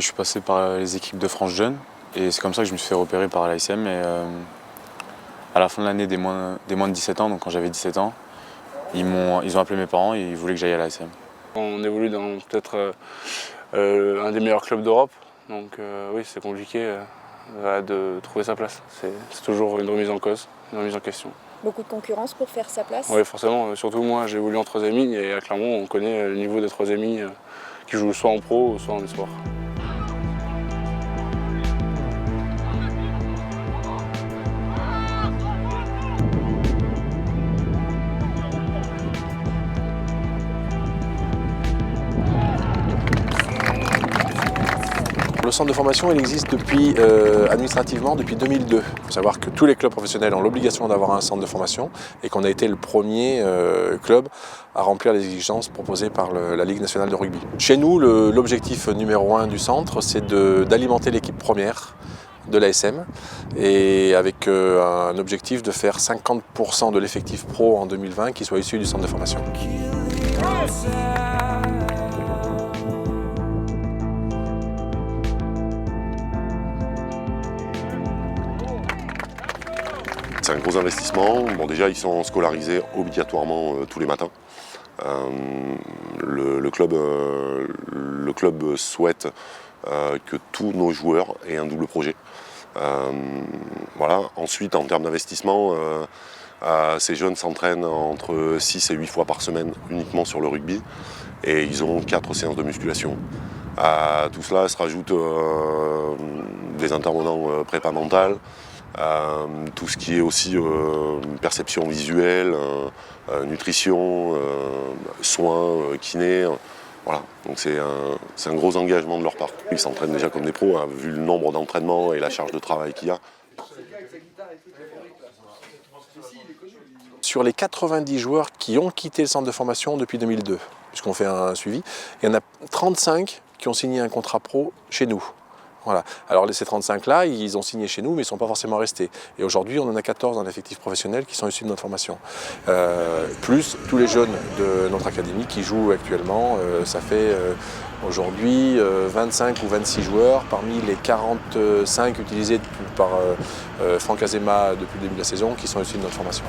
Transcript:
je suis passé par les équipes de France Jeunes et c'est comme ça que je me suis fait repérer par l'ASM. Et à la fin de l'année des moins de 17 ans, donc quand j'avais 17 ans, ils ont appelé mes parents et ils voulaient que j'aille à l'ASM. On évolue dans peut-être un des meilleurs clubs d'Europe, donc oui, c'est compliqué de trouver sa place. C'est toujours une remise en cause, une remise en question. Beaucoup de concurrence pour faire sa place? Oui, forcément. Surtout moi, j'ai évolué en 3e et à Clermont, on connaît le niveau des 3e qui jouent soit en pro, soit en espoir. Le centre de formation il existe administrativement depuis 2002. Il faut savoir que tous les clubs professionnels ont l'obligation d'avoir un centre de formation et qu'on a été le premier club à remplir les exigences proposées par la Ligue nationale de rugby. Chez nous, l'objectif numéro 1 du centre, c'est d'alimenter l'équipe première de l'ASM et avec un objectif de faire 50% de l'effectif pro en 2020 qui soit issu du centre de formation. C'est un gros investissement. Bon, déjà, ils sont scolarisés obligatoirement tous les matins. Le club souhaite que tous nos joueurs aient un double projet. Voilà. Ensuite, en termes d'investissement, ces jeunes s'entraînent entre 6 et 8 fois par semaine uniquement sur le rugby et ils ont 4 séances de musculation. À tout cela se rajoutent des intervenants prépa mentale, tout ce qui est aussi perception visuelle, nutrition, soins, kiné. Voilà. Donc c'est un gros engagement de leur part. Ils s'entraînent déjà comme des pros, hein, vu le nombre d'entraînements et la charge de travail qu'il y a. Sur les 90 joueurs qui ont quitté le centre de formation depuis 2002, puisqu'on fait un suivi, il y en a 35 qui ont signé un contrat pro chez nous. Voilà. Alors ces 35-là, ils ont signé chez nous, mais ils ne sont pas forcément restés. Et aujourd'hui, on en a 14 dans l'effectif professionnel qui sont issus de notre formation. Plus tous les jeunes de notre académie qui jouent actuellement. Ça fait aujourd'hui 25 ou 26 joueurs parmi les 45 utilisés par Franck Azema depuis le début de la saison qui sont issus de notre formation.